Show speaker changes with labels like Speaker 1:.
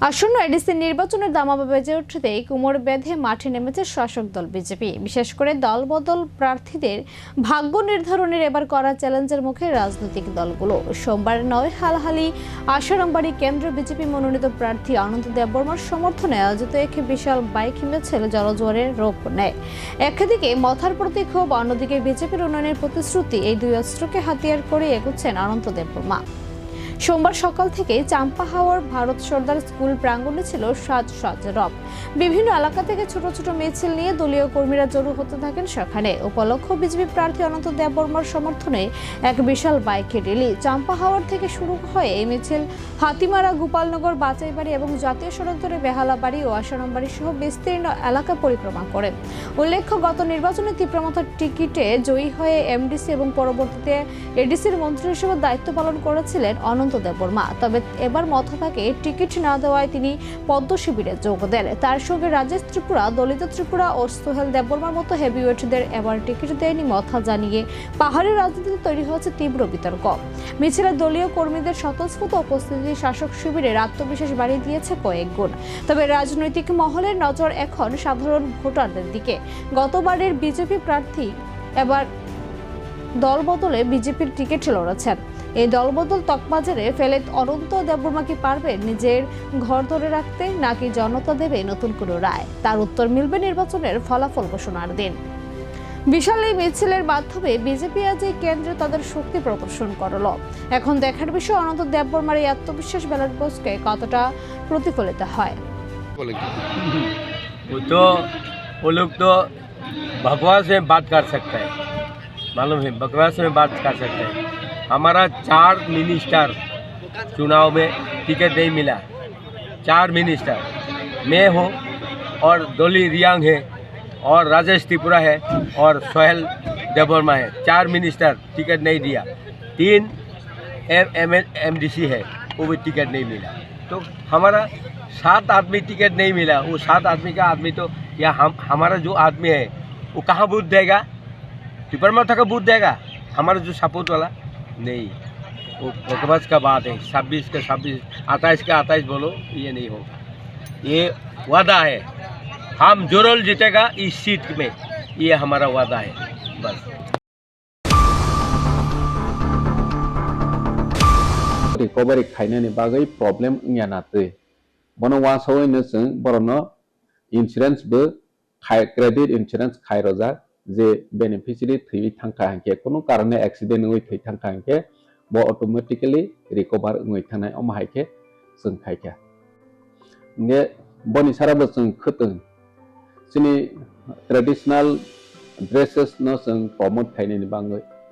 Speaker 1: আসন্ন এডিসি নির্বাচনের দামামা বেজে উঠতেই কোমর বেঁধে মাঠে নেমেছে শাসক দল বিজেপি। বিশেষ করে দলবদল প্রার্থীদের ভাগ্য নির্ধারণের এবার করা চ্যালেঞ্জের মুখে রাজনৈতিক দলগুলো। সোমবার নয় হালহালি আশারামবাড়ি কেন্দ্র বিজেপি মনোনীত প্রার্থী আনন্দ দেববর্মার সমর্থনে আয়োজিত এক বিশাল বাইক মিছিল জলজোয়ারের রূপ নেয়। একদিকে মথার প্রতি ক্ষোভ, অন্যদিকে বিজেপির উন্নয়নের প্রতিশ্রুতি, এই দুই অস্ত্রকে হাতিয়ার করে এগোচ্ছেন আনন্দ দেববর্মা। সোমবার সকাল থেকে চাম্পা হাওয়ার ভারত সর্দার স্কুল প্রাঙ্গণে ছিল সাজ রব। বিভিন্ন এলাকা থেকে ছোট ছোট মিছিল নিয়ে দলীয় কর্মীরা জড়ো হতে থাকেন সেখানে। উপলক্ষ বিজেপি প্রার্থী অনন্ত দেববর্মার সমর্থনে এক বিশাল বাইকের র্যালি চাম্পা হাওয়ার থেকে শুরু হয়ে এই মিছিল হাতিমারা, গোপালনগর, বাচাইবাড়ি এবং জাতীয় সড়ক ধরে বেহালাবাড়ি ও আশারামবাড়ি সহ বিস্তীর্ণ এলাকা পরিক্রমা করে। উল্লেখ্য, গত নির্বাচনে তীব্রমাত্রার টিকিটে জয়ী হয়ে এমডিসি এবং পরবর্তীতে এডিসির মন্ত্রী হিসেবে দায়িত্ব পালন করেছিলেন অনন্ত দেববর্মা। তবে এবার মথা তাকে টিকিট না দেওয়ায় তিনি পদ্ম শিবিরে যোগ দেন। তার সঙ্গে রাজেশ ত্রিপুরা, দলিত ত্রিপুরা ও সোহেল দেববর্মার মতো হেভিওয়েটদের এবার টিকিট দেয়নি মথা জানিয়ে পাহাড়ের রাজনীতিতে তৈরি হয়েছে তীব্র বিতর্ক। মিছিলে দলীয় কর্মীদের স্বতঃস্ফূর্ত উপস্থিতি শাসক শিবিরের আত্মবিশ্বাস বাড়িয়ে দিয়েছে কয়েক গুণ। তবে রাজনৈতিক মহলের নজর এখন সাধারণ ভোটারদের দিকে। গতবারের বিজেপি প্রার্থী এবার দলবদলে বিজেপির টিকিট লড়েছেন। এই দলবদল তকমাজারে ফেলে অনন্ত দেববর্মা কি পারবেন নিজের ঘর ধরে রাখতে, নাকি জনতা দেবে নতুন কোনো রায়? তার উত্তর মিলবে নির্বাচনের ফলাফল ঘোষণার দিন। বিশাল এই মিছিলের মাধ্যমে বিজেপি আজ এই কেন্দ্রে তাদের শক্তি প্রদর্শন করল। এখন দেখার বিষয় অনন্ত দেববর্মার এই আত্মবিশ্বাস ব্যালট বক্সকে কতটা প্রতিফলিত হয়।
Speaker 2: वो लोग तो बकवास में बात कर सकते हैं, मालूम है, बकवास में बात कर सकते हैं। हमारा 4 मिनिस्टर चुनाव में टिकट नहीं मिला। 4 मिनिस्टर मैं हूँ और डोली रियांग है और राजेश त्रिपुरा है और सोहेल देबबर्मा है। 4 मिनिस्टर टिकट नहीं दिया। 3 एमडीसी है, वो भी टिकट नहीं मिला। तो हमारा 7 आदमी टिकट नहीं मिला। वो 7 आदमी का आदमी तो या हमारा जो आदमी है वो कहाँ बूथ देगा? टिपरमा तक बूथ देगा? हमारा जो सपोर्ट वाला नहीं, वो बकवास का बात है। 26 का 26, 28 का 28 बोलो, ये नहीं होगा। ये वादा है, हम जरूर जीतेगा इस सीट में, ये हमारा वादा है बस।
Speaker 3: रिकवरी खायनायनि बागै प्रब्लेम यानातै बनो वासोयनो जों बरनो इन्सुरेन्स बो क्रेडिट इन्सुरेन्स खायरोजा जे बेनिफिशियरी थै थांखा हांके कोनो कारणे एक्सीडेंट होय थै थांखा हांके बो ऑटोमेटिकली रिकवर होय थानाय अमाहायके जों खायखा ने बनि साराबो जों खतों जोंनि ट्रेडिशनल ड्रेसेस न जों प्रमोट खायनायनि बागै